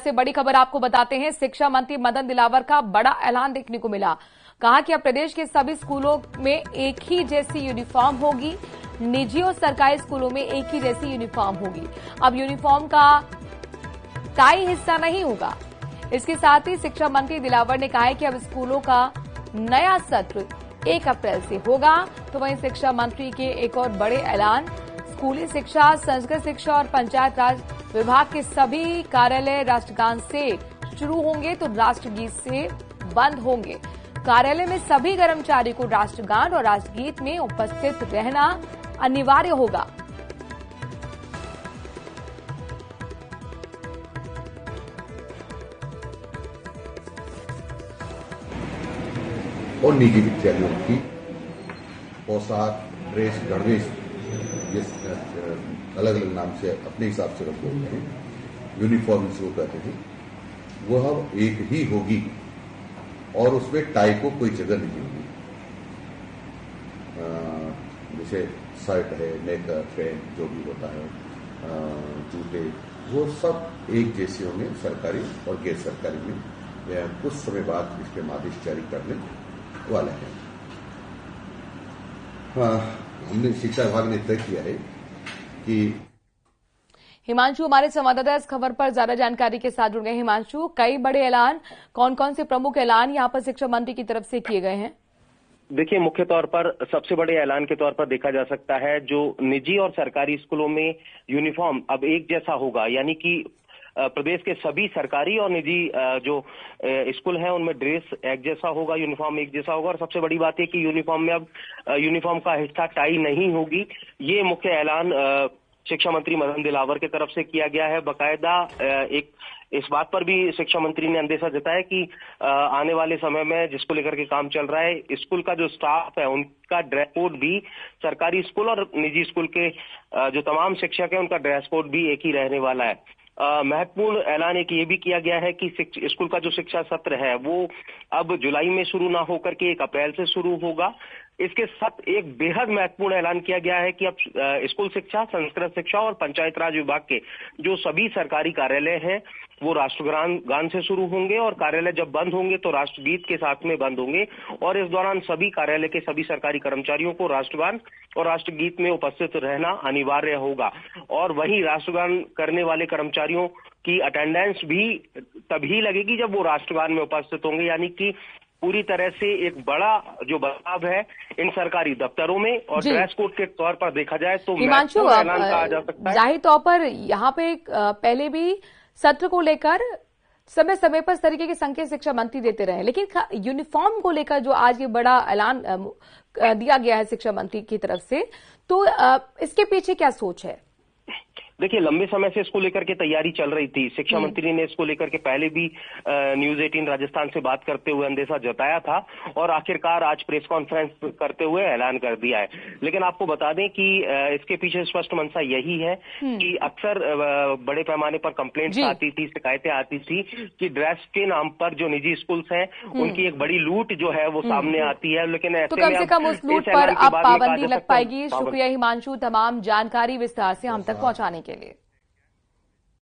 से बड़ी खबर आपको बताते हैं। शिक्षा मंत्री मदन दिलावर का बड़ा ऐलान देखने को मिला। कहा कि अब प्रदेश के सभी स्कूलों में एक ही जैसी यूनिफॉर्म होगी। निजी और सरकारी स्कूलों में एक ही जैसी यूनिफॉर्म होगी। अब यूनिफॉर्म का टाई हिस्सा नहीं होगा। इसके साथ ही शिक्षा मंत्री दिलावर ने कहा है कि अब स्कूलों का नया सत्र 1 अप्रैल से होगा। तो वहीं शिक्षा मंत्री के एक और बड़े ऐलान, स्कूली शिक्षा, संस्कृत शिक्षा और पंचायत राज विभाग के सभी कार्यालय राष्ट्रगान से शुरू होंगे तो राष्ट्रगीत से बंद होंगे। कार्यालय में सभी कर्मचारी को राष्ट्रगान और राष्ट्रगीत में उपस्थित रहना अनिवार्य होगा। और निजी विद्यालयों की पोशाक, ड्रेस, गणवेश, ये अलग अलग नाम से अपने हिसाब से रख बोलते हैं, यूनिफॉर्म जो कहते हैं, वह एक ही होगी और उसमें टाई को कोई जगह नहीं होगी। जैसे शर्ट है, नेकर, पैंट जो भी होता है, जूते, वो सब एक जैसे होंगे सरकारी और गैर सरकारी में। कुछ समय बाद इस पर आदेश जारी करने वाले हैं। हमने शिक्षा विभाग ने तय किया है कि हिमांशु हमारे संवाददाता इस खबर पर ज्यादा जानकारी के साथ जुड़ गए। हिमांशु, कई बड़े ऐलान, कौन कौन से प्रमुख ऐलान यहां पर शिक्षा मंत्री की तरफ से किए गए हैं? देखिए, मुख्य तौर पर सबसे बड़े ऐलान के तौर पर देखा जा सकता है जो निजी और सरकारी स्कूलों में यूनिफॉर्म अब एक जैसा होगा, यानी कि प्रदेश के सभी सरकारी और निजी जो स्कूल हैं उनमें ड्रेस एक जैसा होगा, यूनिफॉर्म एक जैसा होगा। और सबसे बड़ी बात है कि यूनिफॉर्म में अब यूनिफॉर्म का हिस्सा टाई नहीं होगी। ये मुख्य ऐलान शिक्षा मंत्री मदन दिलावर की तरफ से किया गया है। बकायदा एक इस बात पर भी शिक्षा मंत्री ने अंदेशा जताया कि आने वाले समय में जिसको लेकर के काम चल रहा है, स्कूल का जो स्टाफ है उनका ड्रेस कोड भी सरकारी स्कूल और निजी स्कूल के जो तमाम शिक्षक हैं उनका ड्रेस कोड भी एक ही रहने वाला है। महत्वपूर्ण ऐलान एक ये भी किया गया है कि स्कूल का जो शिक्षा सत्र है वो अब जुलाई में शुरू ना होकर के 1 अप्रैल से शुरू होगा। इसके साथ एक बेहद महत्वपूर्ण ऐलान किया गया है कि अब स्कूल शिक्षा, संस्कृत शिक्षा और पंचायत राज विभाग के जो सभी सरकारी कार्यालय हैं वो राष्ट्रगान से शुरू होंगे और कार्यालय जब बंद होंगे तो राष्ट्रगीत के साथ में बंद होंगे। और इस दौरान सभी कार्यालय के सभी सरकारी कर्मचारियों को राष्ट्रगान और राष्ट्रगीत में उपस्थित रहना अनिवार्य होगा। और वहीं राष्ट्रगान करने वाले कर्मचारियों की अटेंडेंस भी तभी लगेगी जब वो राष्ट्रगान में उपस्थित होंगे, यानी कि पूरी तरह से एक बड़ा जो बदलाव है इन सरकारी दफ्तरों में। और ड्रेस कोड के तौर पर देखा जाए तो महत्वपूर्ण ऐलान कहा जा सकता है। जाहिर तौर पर यहाँ पे पहले भी सत्र को लेकर समय समय पर इस तरीके के संकेत शिक्षा मंत्री देते रहे, लेकिन यूनिफॉर्म को लेकर जो आज ये बड़ा ऐलान दिया गया है शिक्षा मंत्री की तरफ से, तो इसके पीछे क्या सोच है? देखिए, लंबे समय से इसको लेकर के तैयारी चल रही थी। शिक्षा मंत्री ने इसको लेकर के पहले भी न्यूज 18 राजस्थान से बात करते हुए अंदेशा जताया था और आखिरकार आज प्रेस कॉन्फ्रेंस करते हुए ऐलान कर दिया है। लेकिन आपको बता दें कि इसके पीछे स्पष्ट मंशा यही है कि अक्सर बड़े पैमाने पर कंप्लेंट्स आती थी, शिकायतें आती थी कि ड्रेस के नाम पर जो निजी स्कूल्स हैं उनकी एक बड़ी लूट जो है वो सामने आती है। लेकिन तो कम से कम उस लूट पर अब पाबंदी लग पाएगी। शुक्रिया हिमांशु, तमाम जानकारी विस्तार से हम तक पहुंचाने के लिए।